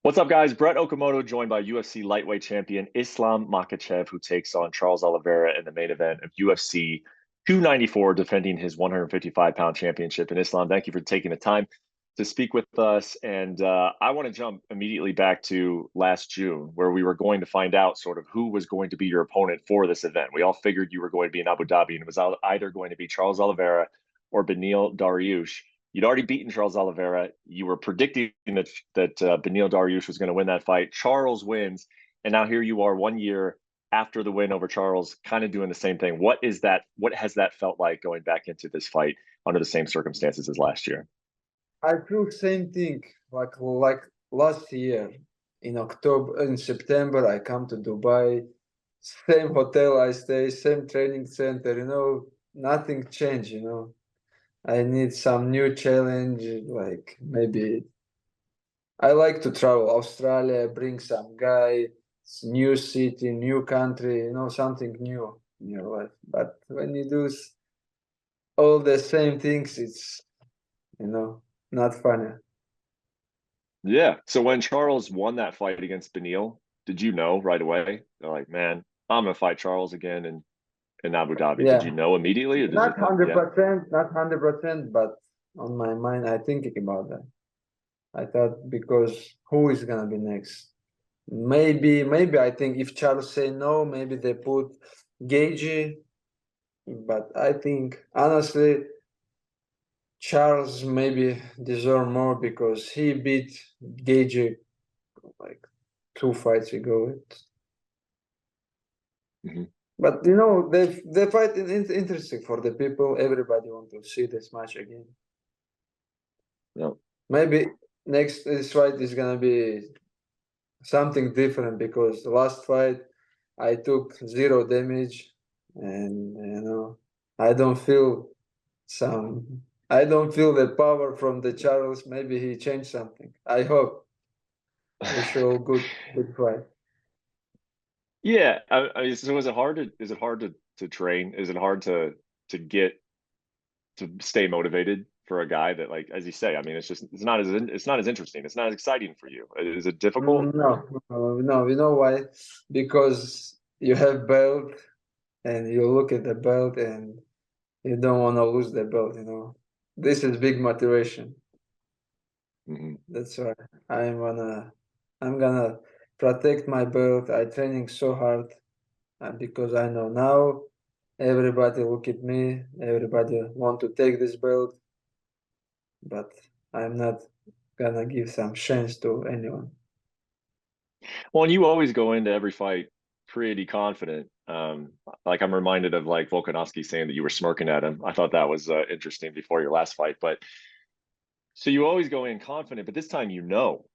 What's up, guys? Brett Okamoto joined by UFC lightweight champion Islam Makhachev, who takes on Charles Oliveira in the main event of UFC 294, defending his 155-pound championship. And Islam, thank you for taking the time to speak with us. And I want to jump immediately back to last June, where we were going to find out sort of who was going to be your opponent for this event. We all figured you were going to be in Abu Dhabi, and it was either going to be Charles Oliveira or Beneil Dariush. You'd already beaten Charles Oliveira. You were predicting that Beneil Dariush was going to win that fight. Charles wins, and now here you are 1 year after the win over Charles, kind of doing the same thing. What is that? What has that felt like going back into this fight under the same circumstances as last year? I feel same thing like last year in September. I come to Dubai, same hotel I stay, same training center. Nothing changed. I need some new challenge. Like maybe I like to travel Australia, bring some guy, new city, new country. Something new in your life. But when you do all the same things, it's not funny. Yeah. So when Charles won that fight against Beneil, did you know right away? They're like, man, I'm gonna fight Charles again in Abu Dhabi. Yeah. Did you know immediately? Or Not 100%, not 100%, but on my mind, I thinking about that. I thought because who is gonna be next? Maybe I think if Charles say no, maybe they put Gagey. But I think honestly, Charles maybe deserve more because he beat Gagey like 2 fights ago. But they fight interesting for the people. Everybody want to see this match again. No. Maybe this fight is gonna be something different because the last fight I took 0 damage, and I don't feel the power from the Charles. Maybe he changed something. I hope we show good fight. Yeah. So is it hard to train? Is it hard to get to stay motivated for a guy that, like, as you say, I mean, it's not as interesting. It's not as exciting for you. Is it difficult? No. You know why? Because you have belt and you look at the belt and you don't want to lose the belt. This is big motivation. That's why I'm gonna protect my belt. I training so hard because I know now everybody look at me. Everybody want to take this belt, but I'm not gonna give some chance to anyone. Well, and you always go into every fight pretty confident. Like, I'm reminded of like Volkanovski saying that you were smirking at him. I thought that was interesting before your last fight. But so you always go in confident, but this time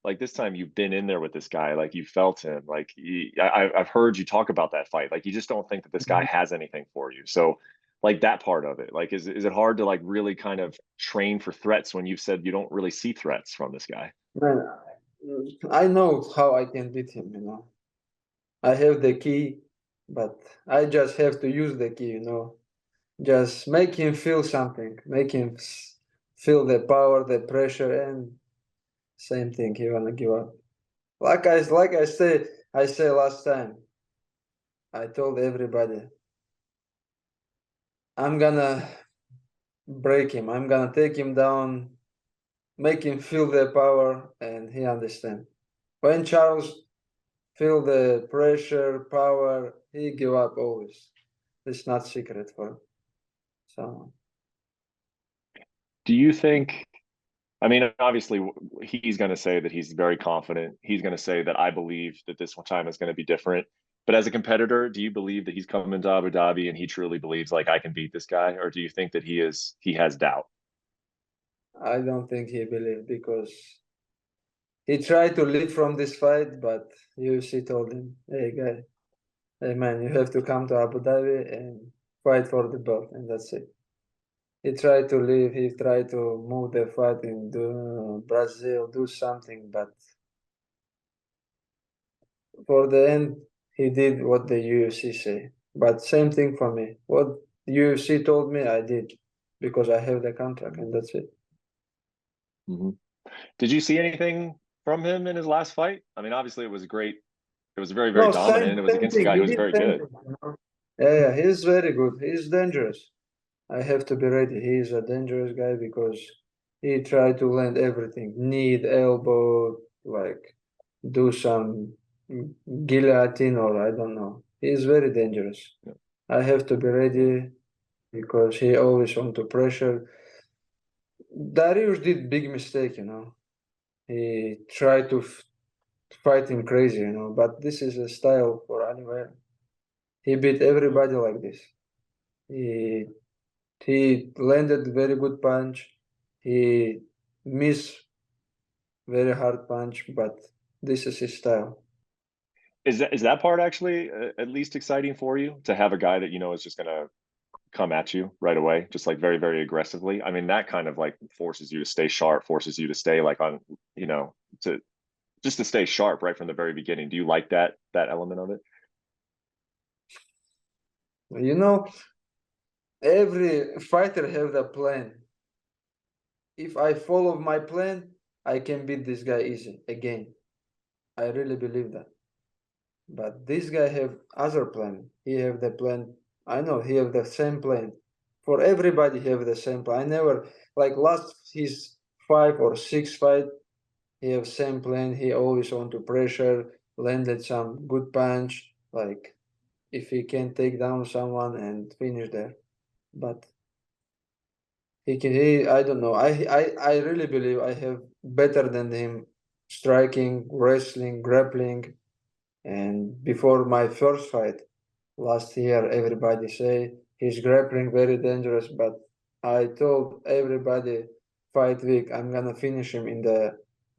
like this time you've been in there with this guy, like you felt him. Like I've heard you talk about that fight. Like you just don't think that this guy has anything for you. So like that part of it, like is it hard to like really kind of train for threats when you've said you don't really see threats from this guy? Man, I know how I can beat him. I have the key, but I just have to use the key. Just make him feel something, make him feel the power, the pressure, and same thing, he wanna give up. Like I say last time, I told everybody, I'm gonna break him, I'm gonna take him down, make him feel the power, and he understand. When Charles feel the pressure, power, he give up always. It's not secret for someone. Do you think, I mean, obviously he's going to say that he's very confident. He's going to say that I believe that this one time is going to be different. But as a competitor, do you believe that he's coming to Abu Dhabi and he truly believes like I can beat this guy, or do you think that he has doubt? I don't think he believe because he tried to leave from this fight, but UFC told him, hey guy, hey man, you have to come to Abu Dhabi and fight for the belt, and that's it. He tried to leave, he tried to move the fight into Brazil, do something, but for the end, he did what the UFC say. But same thing for me. What UFC told me, I did because I have the contract, and that's it. Did you see anything from him in his last fight? I mean, obviously it was great. It was very, very No, dominant. It was same against a thing. guy He who was did very same good. thing, you know? Yeah, he's very good. He's dangerous. I have to be ready. He is a dangerous guy because he tried to land everything, knee, elbow, like do some guillotine or I don't know. He is very dangerous. Yeah. I have to be ready because he always want to pressure. Darius did big mistake, you know. He tried to fight him crazy, you know. But this is a style for Oliveira. He beat everybody like this. He he landed very good punch. He missed very hard punch, but this is his style. Is that part actually at least exciting for you to have a guy that you know is just gonna come at you right away, just like very, very aggressively? I mean, that kind of like forces you to stay sharp, forces you to stay like on, you know, to just to stay sharp right from the very beginning. Do you like that element of it? You know, every fighter have the plan. If I follow my plan, I can beat this guy easy again. I really believe that. But this guy have other plan. He have the plan. I know he have the same plan. For everybody have the same plan. I never like last his 5 or 6 fight. He have same plan. He always want to pressure, landed some good punch. Like if he can take down someone and finish there. But he can. He. I don't know. I really believe I have better than him striking, wrestling, grappling. And before my first fight last year, everybody say he's grappling very dangerous. But I told everybody fight week I'm gonna finish him in the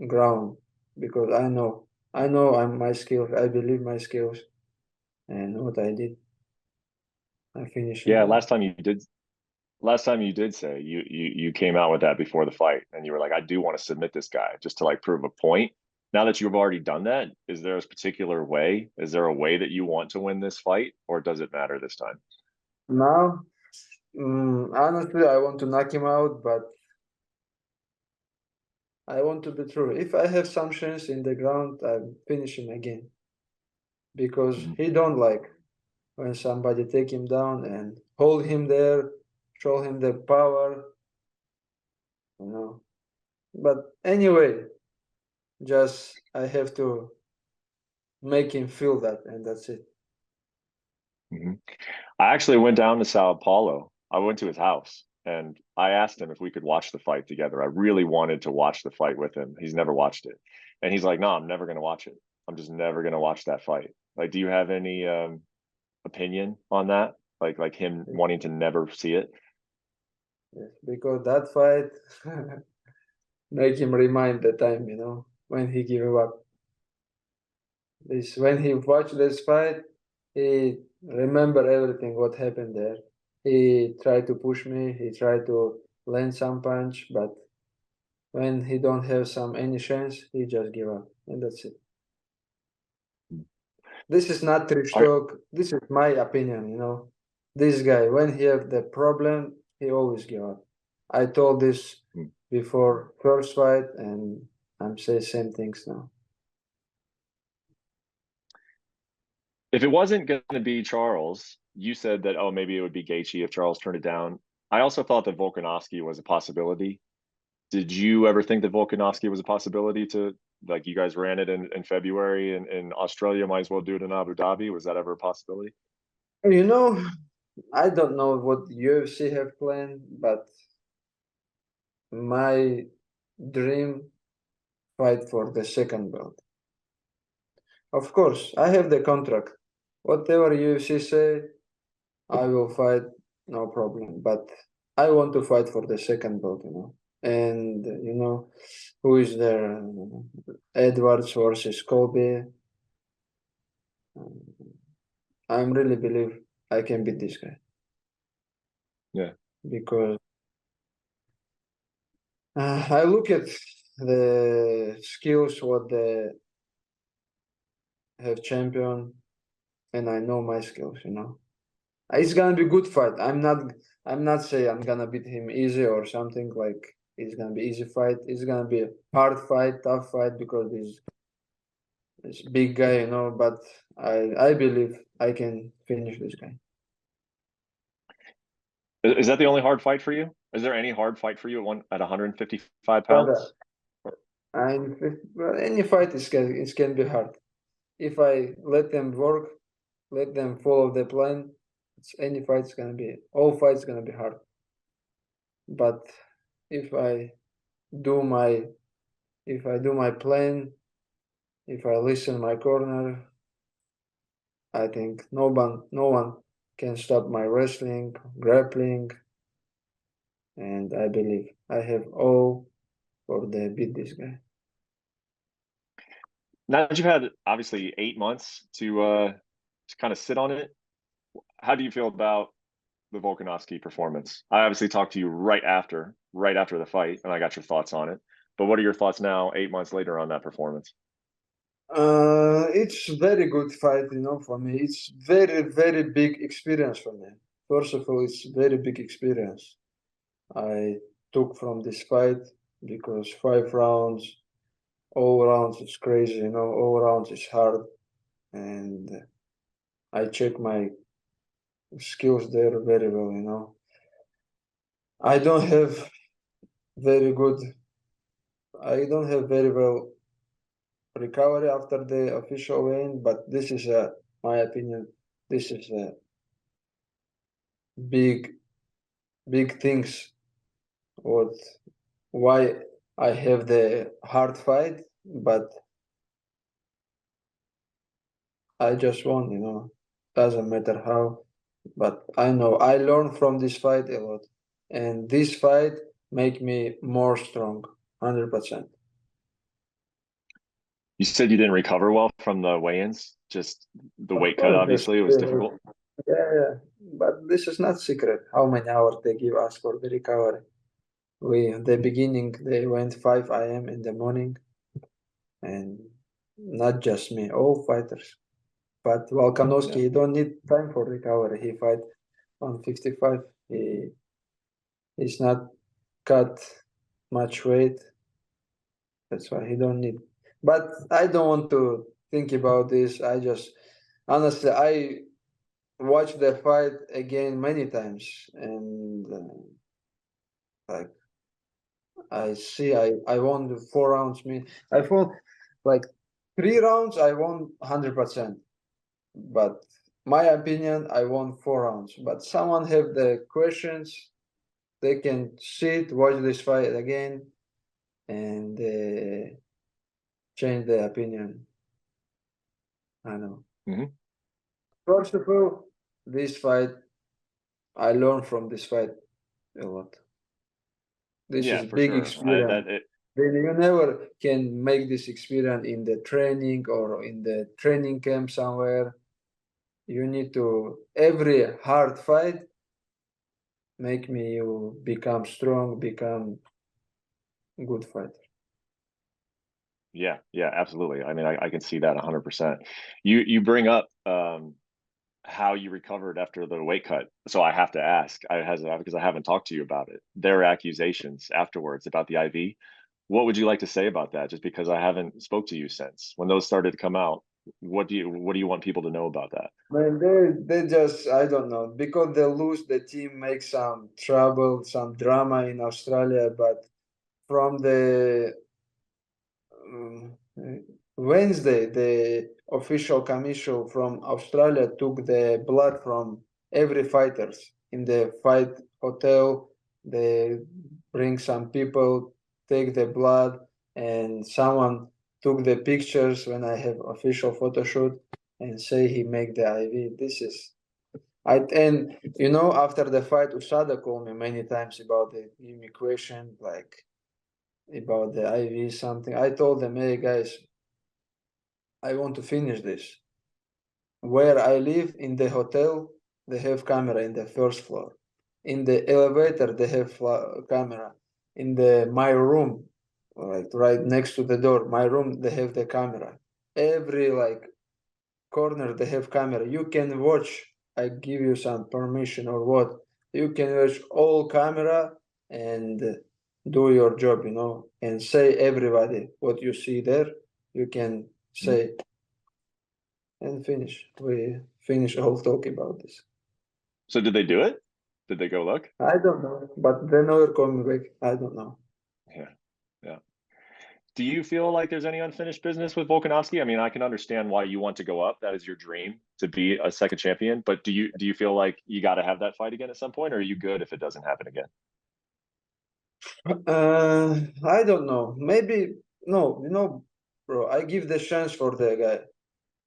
ground because I know I'm my skills. I believe my skills and what I did. I finished him Yeah, there. last time you did say you came out with that before the fight and you were like, I do want to submit this guy just to like prove a point. Now that you've already done that, is there a particular way? Is there a way that you want to win this fight, or does it matter this time? Now, honestly, I want to knock him out, but I want to be true. If I have some chance in the ground, I finish him again because Mhm. he don't like when somebody take him down and hold him there, show him the power, you know. But anyway, just I have to make him feel that, and that's it. Mhm. I actually went down to Sao Paulo. I went to his house and I asked him if we could watch the fight together. I really wanted to watch the fight with him. He's never watched it. And he's like, no, I'm never going to watch it. I'm just never going to watch that fight. Like, do you have any opinion on that? Like him wanting to never see it? Yes, because that fight make him remind the time, you know, when he gave up. This when he watched this fight, he remember everything what happened there. He tried to push me, he tried to land some punch, but when he don't have some any chance, he just give up, and that's it. This is not trash Are, talk. This is my opinion, you know. This guy, when he have the problem, he always give up. I told this before first fight, and I'm say same things now. if it wasn't going to be Charles, you said that, oh, maybe it would be Gaethje if Charles turned it down. I also thought that Volkanovski was a possibility. Did you ever think that Volkanovski was a possibility to, like, you guys ran it in February in Australia, might as well do it in Abu Dhabi? Was that ever a possibility? You know, I don't know what UFC have planned, but my dream fight for the second belt. Of course, I have the contract. Whatever UFC say, I will fight, no problem. But I want to fight for the second belt, you know. And you know, who is there? Edwards versus Colby. I'm really believe I can beat this guy Yeah. because I look at the skills what they have champion, and I know my skills. You know, it's gonna be good fight. I'm not say I'm gonna beat him easy or something like. it's gonna be easy fight. It's gonna be a hard fight, tough fight because this big guy, you know. But I believe I can finish this guy. Is that the only hard fight for you? Is there any hard fight for you at 155 But pounds? well, any fight it can be hard. If I let them work, let them follow the plan, any fight's gonna be all fights gonna be hard. But if I do my plan, if I listen my corner, I think no one can stop my wrestling, grappling, and I believe I have all for the beat this guy. Now that you've had obviously 8 months to kind of sit on it, how do you feel about the Volkanovski performance? I obviously talked to you right after the fight, and I got your thoughts on it. But what are your thoughts now, 8 months later, on that performance? It's very good fight, you know, for me. It's very big experience for me. First of all, it's very big experience I took from this fight because 5 rounds, all rounds is crazy, you know, all rounds is hard, and I check my skills there very well, you know. I don't have very good, I don't have very well recovery after the official win, but this is my opinion. This is a big things. What why I have the hard fight, but I just won. You know, doesn't matter how. But I know I learned from this fight a lot, and this fight make me more strong, 100%. You said you didn't recover well from the weigh-ins, just the Of weight cut, course, obviously, it was difficult. yeah. But this is not secret. How many hours they give us for the recovery? The beginning they went 5 a.m. in the morning, and not just me, all fighters. But Volkanovski, Yeah. he don't need time for recovery. He fight 155. He's not cut much weight. That's why he don't need. But I don't want to think about this. I just honestly I watched the fight again many times, and like I see, I won the 4 rounds. I fought like 3 rounds. I won 100%. But my opinion, I won 4 rounds. But someone have the questions, they can sit, watch this fight again, and change their opinion. I know. Hmm. First of all, this fight, I learned from this fight a lot. This Yeah, is for big sure. experience. Then you never can make this experience in the training or in the training camp somewhere. You need to every hard fight make me you become strong, become good fighter. Yeah, absolutely. I mean, I can see that 100%. You bring up how you recovered after the weight cut. So I have to ask, because I haven't talked to you about it. Their accusations afterwards about the IV. What would you like to say about that? Just because I haven't spoke to you since when those started to come out. What do you want people to know about that? Man, they just I don't know because they lose the team makes some trouble, some drama in Australia, but from the um, Wednesday, the official commission from Australia took the blood from every fighters in the fight hotel. They bring some people, take the blood, and someone took the pictures when I have official photo shoot and say he make the IV. This is and you know after the fight, Usada called me many times about the give me question like about the IV something. I told them, hey guys, I want to finish this. Where I live in the hotel, they have camera in the first floor. In the elevator, they have camera. In my room, like right next to the door, my room, they have the camera. Every like corner, they have camera. You can watch. I give you some permission or what. You can watch all camera and do your job, and say everybody what you see there. You can say and finish. We finish all talk about this. So did they do it? Did they go look? I don't know, but they never call me back. I don't know. Yeah. Yeah. Do you feel like there's any unfinished business with Volkanovski? I mean, I can understand why you want to go up. That is your dream to be a second champion. But do you feel like you got to have that fight again at some point, or are you good if it doesn't happen again? I don't know. Maybe no, bro. I give the chance for the guy,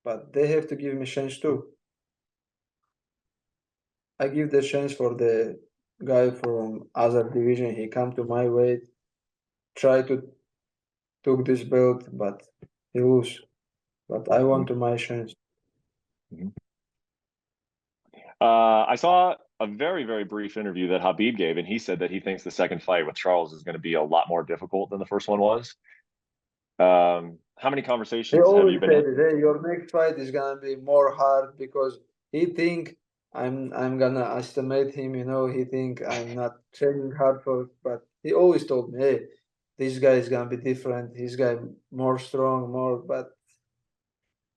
but they have to give me chance too. I give the chance for the guy from other division. He come to my weight, try to took this belt, but he lose. But I want to my chance. Mm-hmm. I saw a very, very brief interview that Khabib gave, and he said that he thinks the second fight with Charles is going to be a lot more difficult than the first one was. How many He conversations have always you been said in? it, hey, your next fight is gonna be more hard because he think I'm gonna estimate him, he think I'm not training hard for, but he always told me, hey, this guy is gonna be different, this guy more strong, more, but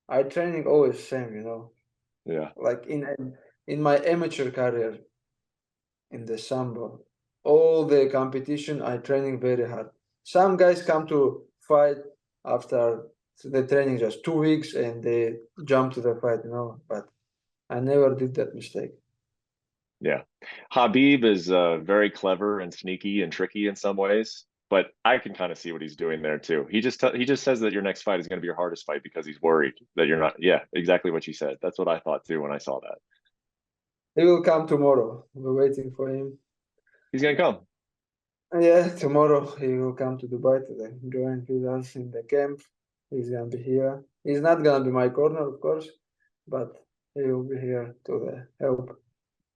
I training always same. Yeah. Like in my amateur career in the sambo, all the competition I training very hard. Some guys come to fight after the training just 2 weeks and they jump to the fight. But I never did that mistake. Yeah. Habib is very clever and sneaky and tricky in some ways, but I can kind of see what he's doing there too. He just says that your next fight is going to be your hardest fight because he's worried that you're not. Yeah, exactly what you said. That's what I thought too when I saw that. He will come tomorrow. We're waiting for him. He's going to come. Yeah, tomorrow he will come to Dubai to join with us in the camp. He's gonna be here. He's not gonna be my corner, of course, but he will be here to help.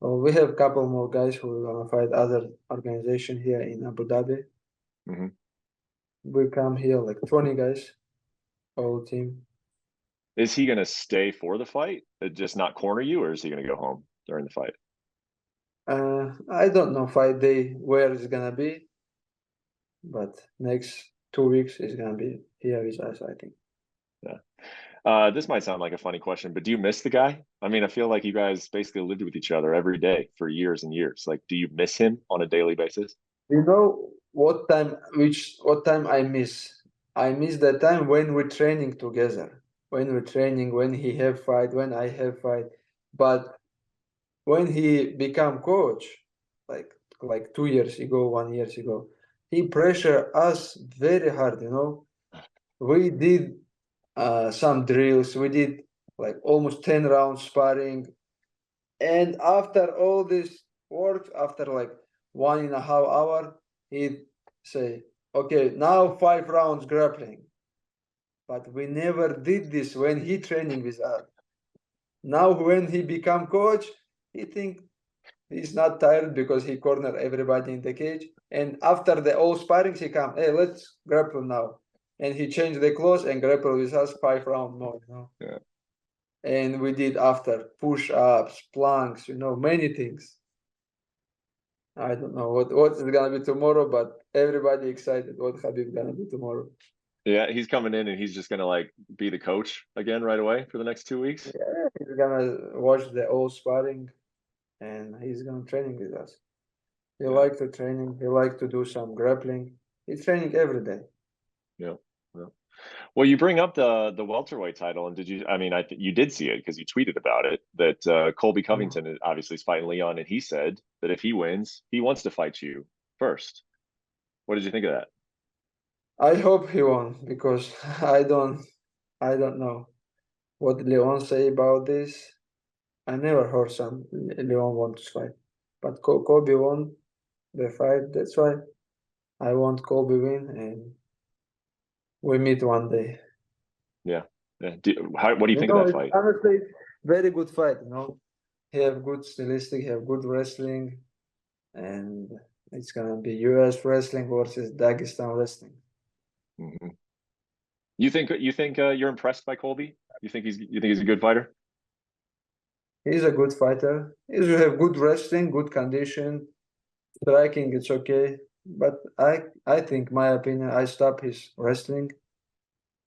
Well, we have a couple more guys who are gonna fight other organization here in Abu Dhabi. Hmm. We come here like 20 guys, whole team. Is he going to stay for the fight, just not corner you, or is he going to go home during the fight? I don't know fight day where it's gonna be, but next 2 weeks is gonna be here with us, I think. Yeah. This might sound like a funny question, but do you miss the guy? I mean, I feel like you guys basically lived with each other every day for years and years. Like, do you miss him on a daily basis? You know what time I miss? I miss the time when we're training together. When we're training, when he have fight, when I have fight. But when he become coach, like like 2 years ago, 1 year ago, he pressure us very hard. We did some drills, we did like almost 10 rounds sparring, and after all this work, after like 1.5 hours, he'd say, okay, now 5 rounds grappling. But we never did this when he training with us. Now when he become coach, he think he's not tired because he corner everybody in the cage. And after the all sparrings, he come, hey, let's grapple now. And he changed the clothes and grapple with us 5 rounds more. Yeah. And we did after push-ups, planks, many things. I don't know what is gonna be tomorrow, but everybody excited what Khabib gonna do tomorrow. Yeah, he's coming in and he's just gonna like be the coach again right away for the next 2 weeks. Yeah, he's gonna watch the all sparring and he's gonna training with us. He Yeah. like to training. He like to do some grappling. He's training every day. Yeah. Yeah. Well, you bring up the welterweight title, and did you? I mean, you did see it because you tweeted about it. That Colby Yeah. Covington obviously is fighting Leon, and he said that if he wins, he wants to fight you first. What did you think of that? I hope he won because I don't know what Leon say about this. I never heard some Leon want to fight, but Kobe won the fight. That's why I want Kobe win, and we meet one day. Yeah. Yeah. What do you think of that It's fight? honestly very good fight. He have good stylistic, he have good wrestling, and it's gonna be U.S. wrestling versus Dagestan wrestling. Hmm. You think you're impressed by Colby? You think he's a good fighter? He's a good fighter. He have good wrestling, good condition, striking. It's okay. But I think, my opinion, I stop his wrestling,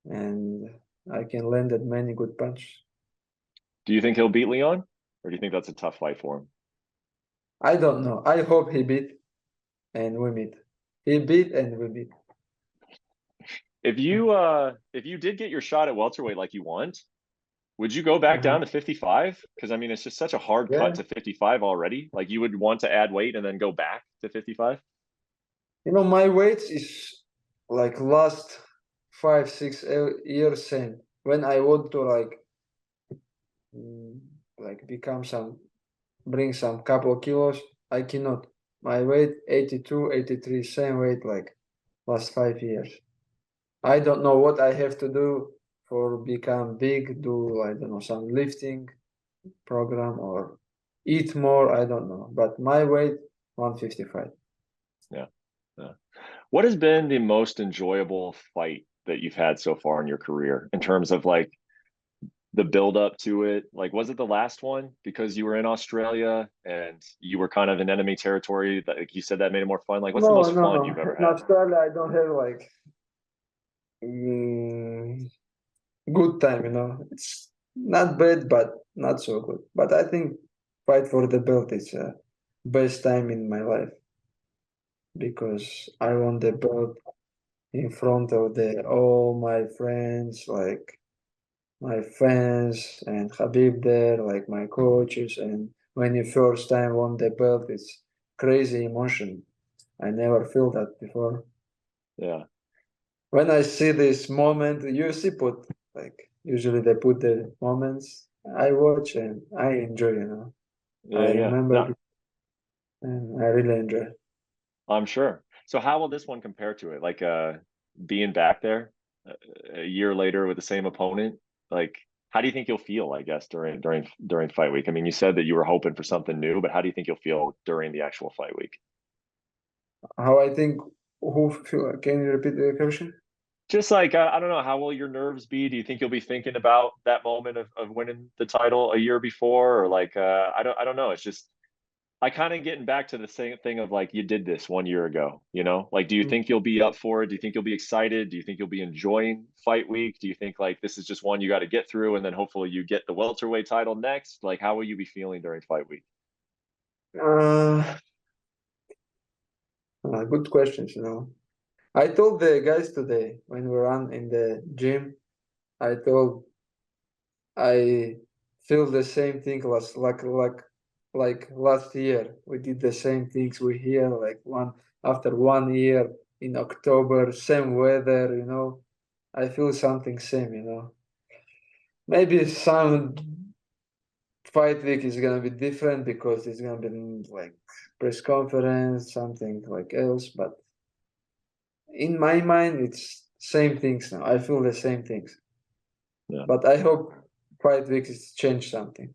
and I can land at many good punches. Do you think he'll beat Leon, or do you think that's a tough fight for him? I don't know. I hope he beat and we meet. He beat and we beat. If you did get your shot at welterweight like you want, would you go back Uh-huh. down to 55? Because I mean, it's just such a hard cut Yeah. to 55 already. Like you would want to add weight and then go back to 55? My weight is like last 5, 6 years same. When I want to mm, become bring some couple of kilos, I cannot. My weight 82, 83, same weight like last 5 years. I don't know what I have to do for become big, do I don't know, some lifting program or eat more, I don't know. But my weight 155. Yeah. Yeah. What has been the most enjoyable fight that you've had so far in your career in terms of like the build up to it? Like, was it the last one because you were in Australia and you were kind of in enemy territory? That, like you said, that made it more fun. Like, what's the No, most no, fun no. you've ever In had? Australia, I don't have mm, good time. It's not bad, but not so good. But I think fight for the belt is best time in my life because I won the belt in front of all my friends, like my fans and Khabib there, like my coaches. And when you first time won the belt, it's crazy emotion. I never feel that before. Yeah. When I see this moment, UFC put usually they put the moments I watch and I enjoy. I Yeah. Yeah. remember No, and I really enjoy. I'm sure. So how will this one compare to it? Like being back there a year later with the same opponent, like how do you think you'll feel, I guess, during fight week? I mean, you said that you were hoping for something new, but how do you think you'll feel during the actual fight week? How I think who feel, can you repeat the question? Just like I don't know, how will your nerves be? Do you think you'll be thinking about that moment of winning the title a year before, or like I don't know. It's just I kind of getting back to the same thing of like you did this 1 year ago, you know? Like, do you think you'll be up for it? Do you think you'll be excited? Do you think you'll be enjoying fight week? Do you think like this is just one you got to get through and then hopefully you get the welterweight title next? Like, how will you be feeling during fight week? Uh, Good questions. I told the guys today when we run in the gym, I told I feel the same thing like last year. We did the same things we here like after 1 year in October, same weather. I feel something same. Maybe some fight week is gonna be different because it's gonna be like press conference, something like else. But in my mind, it's same things now. I feel the same things. Yeah. But I hope fight week is change something.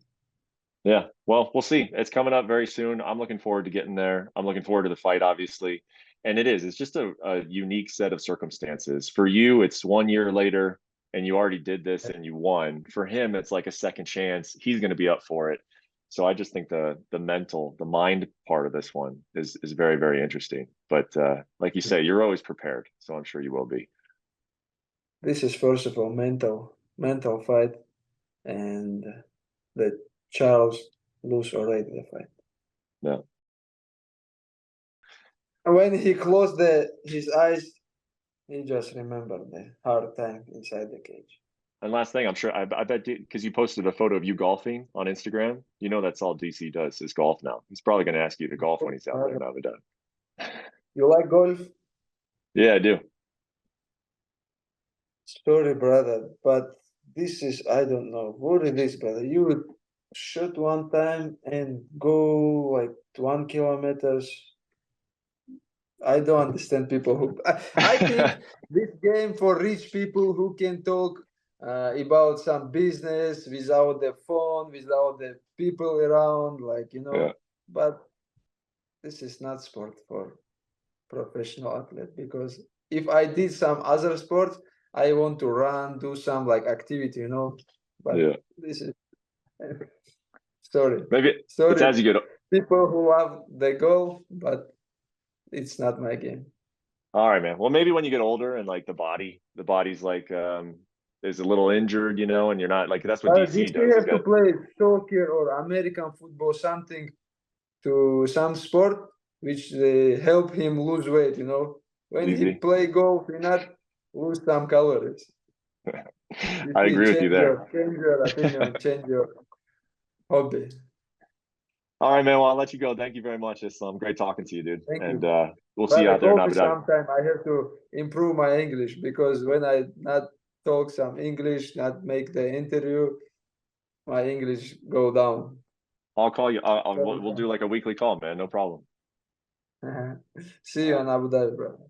Yeah. Well, we'll see. It's coming up very soon. I'm looking forward to getting there. I'm looking forward to the fight, obviously. And it's just a unique set of circumstances. For you, it's 1 year later and you already did this and you won. For him, it's like a second chance. He's going to be up for it. So I just think the mind part of this one is very, very interesting. But like you say, you're always prepared. So I'm sure you will be. This is first of all mental fight, and that Charles lose already the fight. Yeah. And when he closed his eyes, he just remembered the hard time inside the cage. And last thing, I'm sure I bet because you posted a photo of you golfing on Instagram, you know that's all DC does is golf now. He's probably going to ask you to golf when he's out there in Abu Dhabi. You like golf? Yeah, I do. Sorry, brother, but this is, I don't know what it is, brother. You would shoot one time and go like 1 kilometers. I don't understand people I think this game for rich people who can talk about some business without the phone, without the people around, Yeah, but this is not sport for professional athlete because if I did some other sports, I want to run, do some activity. But yeah. this is sorry, Maybe it's sorry, as you get. people who love the golf, but it's not my game. All right, man. Well, maybe when you get older and like the body's like is a little injured, and you're not like that's what DC Did he does. He's have to got play soccer or American football, something to some sport which help him lose weight? When he easy. play golf, he not lose some calories. You I see, agree with you there. change your opinion, change your hobby. All right, man. Well, I'll let you go. Thank you very much, Islam. Great talking to you, dude. Thank And you. we'll see But you I out there in hope Abu Dhabi. sometime I have to improve my English, because when I not talk some English, not make the interview, my English go down. I'll call you. We'll do like a weekly call, man. No problem. See you on Abu Dhabi, bro.